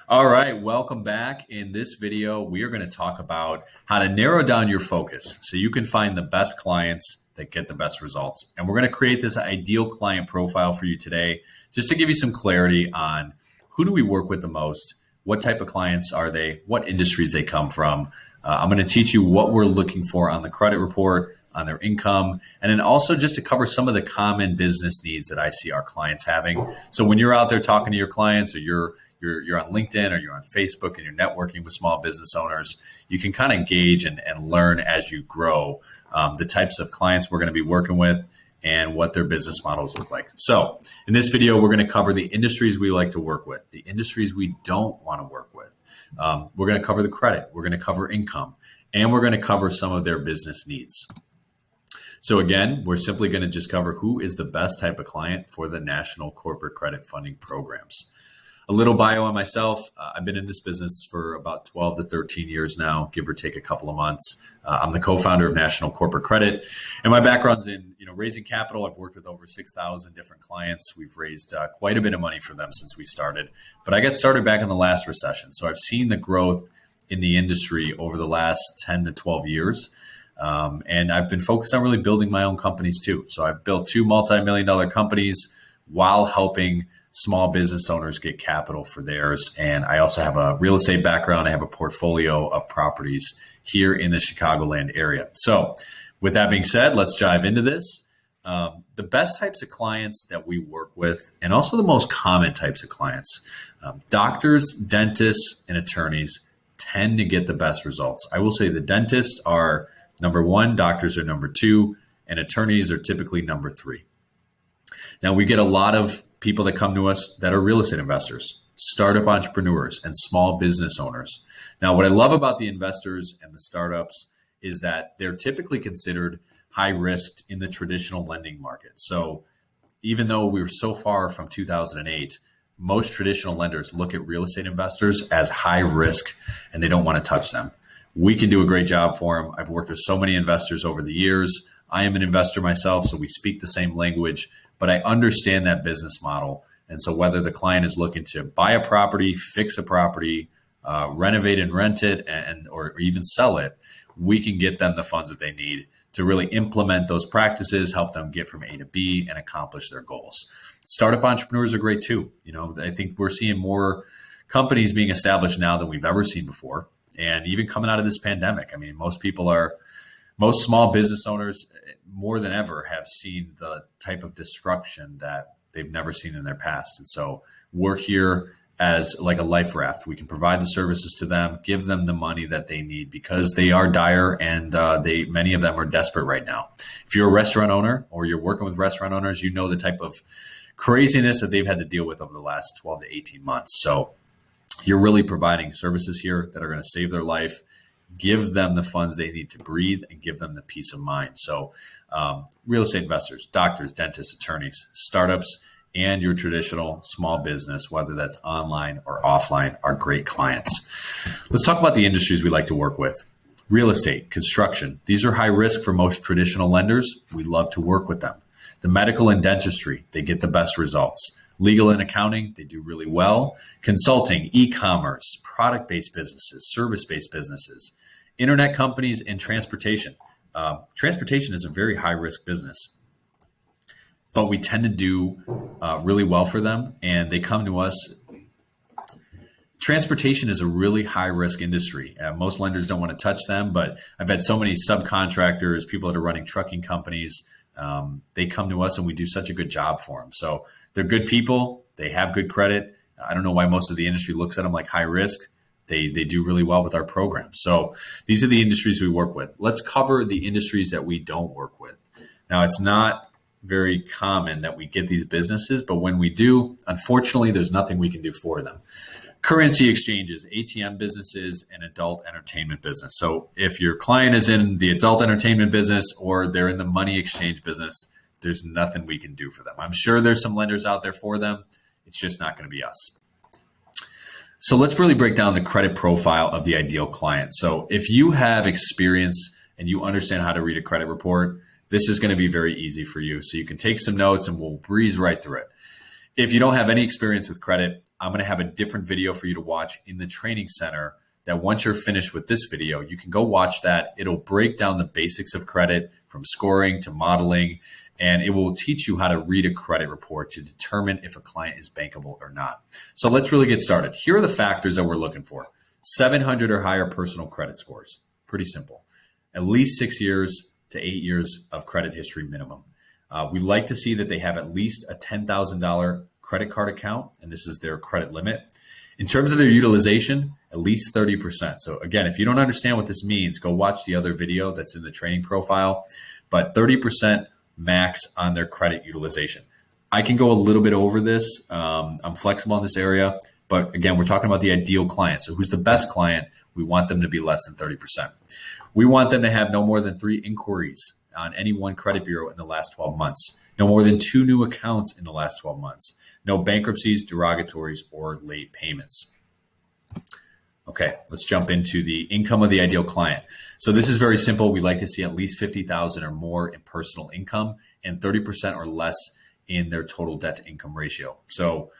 All right, welcome back. In this video, we are going to talk about how to narrow down your focus so you can find the best clients that get the best results. And we're going to create this ideal client profile for you today, just to give you some clarity on who do we work with the most, what type of clients are they, what industries they come from. I'm going to teach you what we're looking for on the credit report, on their income, and then also just to cover some of the common business needs that I see our clients having. So when you're out there talking to your clients, or you're on LinkedIn, or you're on Facebook and you're networking with small business owners, you can kind of gauge and learn as you grow the types of clients we're going to be working with and what their business models look like. So in this video, we're going to cover the industries we like to work with, the industries we don't want to work with. We're going to cover the credit, we're going to cover income, and we're going to cover some of their business needs. So again, we're simply going to just cover who is the best type of client for the National Corporate Credit Funding Programs. A little bio on myself. I've been in this business for about 12 to 13 years now, give or take a couple of months. I'm the co-founder of National Corporate Credit, and my background's in raising capital. I've worked with over 6,000 different clients. We've raised quite a bit of money for them since we started. But I got started back in the last recession, so I've seen the growth in the industry over the last 10 to 12 years. And I've been focused on really building my own companies too. So I've built 2 multi-million-dollar companies while helping small business owners get capital for theirs. And I also have a real estate background. I have a portfolio of properties here in the Chicagoland area. So with that being said, let's dive into this. The best types of clients that we work with, and also the most common types of clients, doctors, dentists, and attorneys tend to get the best results. I will say the dentists are number 1, doctors are number 2, and attorneys are typically number 3. Now, we get a lot of people that come to us that are real estate investors, startup entrepreneurs, and small business owners. Now, what I love about the investors and the startups is that they're typically considered high risk in the traditional lending market. So even though we were so far from 2008, most traditional lenders look at real estate investors as high risk and they don't want to touch them. We can do a great job for them. I've worked with so many investors over the years. I am an investor myself, so we speak the same language, but I understand that business model. And so whether the client is looking to buy a property, fix a property, renovate and rent it, or even sell it, we can get them the funds that they need to really implement those practices, help them get from A to B and accomplish their goals. Startup entrepreneurs are great too. I think we're seeing more companies being established now than we've ever seen before. And even coming out of this pandemic, I mean, most small business owners more than ever have seen the type of destruction that they've never seen in their past. And so we're here as like a life raft. We can provide the services to them, give them the money that they need because they are dire and many of them are desperate right now. If you're a restaurant owner or you're working with restaurant owners, you know the type of craziness that they've had to deal with over the last 12 to 18 months. So you're really providing services here that are going to save their life, give them the funds they need to breathe, and give them the peace of mind. So real estate investors, doctors, dentists, attorneys, startups, and your traditional small business, whether that's online or offline, are great clients. Let's talk about the industries we like to work with. Real estate, construction. These are high risk for most traditional lenders. We love to work with them. The medical and dentistry, they get the best results. Legal and accounting, they do really well. Consulting, e-commerce, product-based businesses, service-based businesses, internet companies, and transportation. Transportation is a very high-risk business, but we tend to do really well for them, and they come to us. Transportation is a really high-risk industry. Most lenders don't want to touch them, but I've had so many subcontractors, people that are running trucking companies. They come to us, and we do such a good job for them. So they're good people. They have good credit. I don't know why most of the industry looks at them like high risk. They do really well with our program. So these are the industries we work with. Let's cover the industries that we don't work with. Now, it's not very common that we get these businesses, but when we do, unfortunately, there's nothing we can do for them. Currency exchanges, ATM businesses, and adult entertainment business. So if your client is in the adult entertainment business or they're in the money exchange business, there's nothing we can do for them. I'm sure there's some lenders out there for them. It's just not going to be us. So let's really break down the credit profile of the ideal client. So if you have experience and you understand how to read a credit report, this is going to be very easy for you. So you can take some notes and we'll breeze right through it. If you don't have any experience with credit, I'm going to have a different video for you to watch in the training center that once you're finished with this video, you can go watch that. It'll break down the basics of credit from scoring to modeling, and it will teach you how to read a credit report to determine if a client is bankable or not. So let's really get started. Here are the factors that we're looking for. 700 or higher personal credit scores. Pretty simple. At least 6 years to 8 years of credit history minimum. We like to see that they have at least a $10,000 credit card account, and this is their credit limit. In terms of their utilization, at least 30%. So again, if you don't understand what this means, go watch the other video that's in the training profile, but 30% max on their credit utilization. I can go a little bit over this. I'm flexible in this area, but again, we're talking about the ideal client. So who's the best client? We want them to be less than 30%. We want them to have no more than 3 inquiries on any one credit bureau in the last 12 months, no more than 2 new accounts in the last 12 months, no bankruptcies, derogatories, or late payments. Okay, let's jump into the income of the ideal client. So this is very simple. We like to see at least 50,000 or more in personal income and 30% or less in their total debt to income ratio. So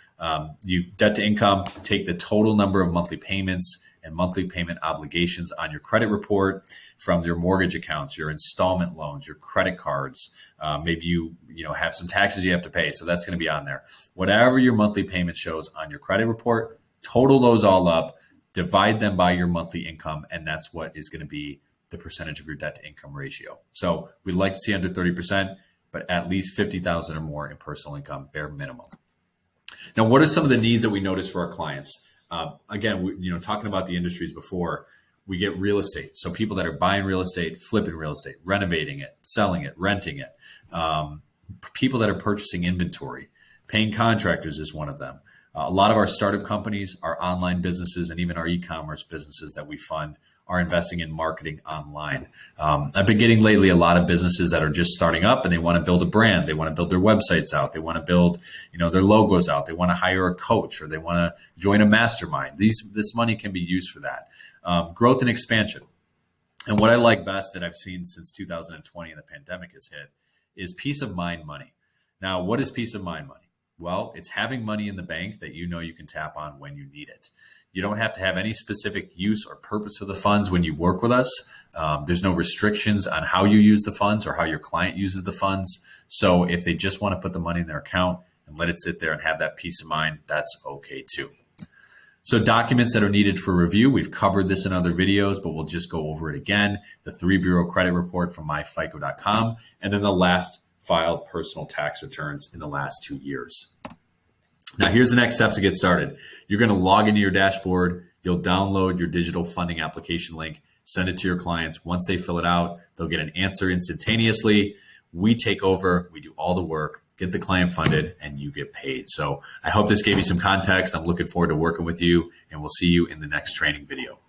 you debt to income, take the total number of monthly payments and monthly payment obligations on your credit report from your mortgage accounts, your installment loans, your credit cards. Maybe you have some taxes you have to pay, so that's going to be on there. Whatever your monthly payment shows on your credit report, total those all up, divide them by your monthly income, and that's what is going to be the percentage of your debt to income ratio. So we'd like to see under 30%, but at least 50,000 or more in personal income, bare minimum. Now, what are some of the needs that we notice for our clients? Again, talking about the industries before, we get real estate. So people that are buying real estate, flipping real estate, renovating it, selling it, renting it. People that are purchasing inventory, paying contractors is one of them. A lot of our startup companies, our online businesses, and even our e-commerce businesses that we fund are investing in marketing online. I've been getting lately a lot of businesses that are just starting up and they want to build a brand. They want to build their websites out. They want to build, their logos out. They want to hire a coach or they want to join a mastermind. This money can be used for that. Growth and expansion. And what I like best that I've seen since 2020 and the pandemic has hit is peace of mind money. Now, what is peace of mind money? Well, it's having money in the bank that you can tap on when you need it. You don't have to have any specific use or purpose for the funds when you work with us. There's no restrictions on how you use the funds or how your client uses the funds. So if they just want to put the money in their account and let it sit there and have that peace of mind, that's okay too. So documents that are needed for review, we've covered this in other videos, but we'll just go over it again. The 3-bureau credit report from myfico.com, and then the last filed personal tax returns in the last 2 years. Now, here's the next steps to get started. You're going to log into your dashboard. You'll download your digital funding application link, send it to your clients. Once they fill it out, they'll get an answer instantaneously. We take over. We do all the work, get the client funded, and you get paid. So I hope this gave you some context. I'm looking forward to working with you, and we'll see you in the next training video.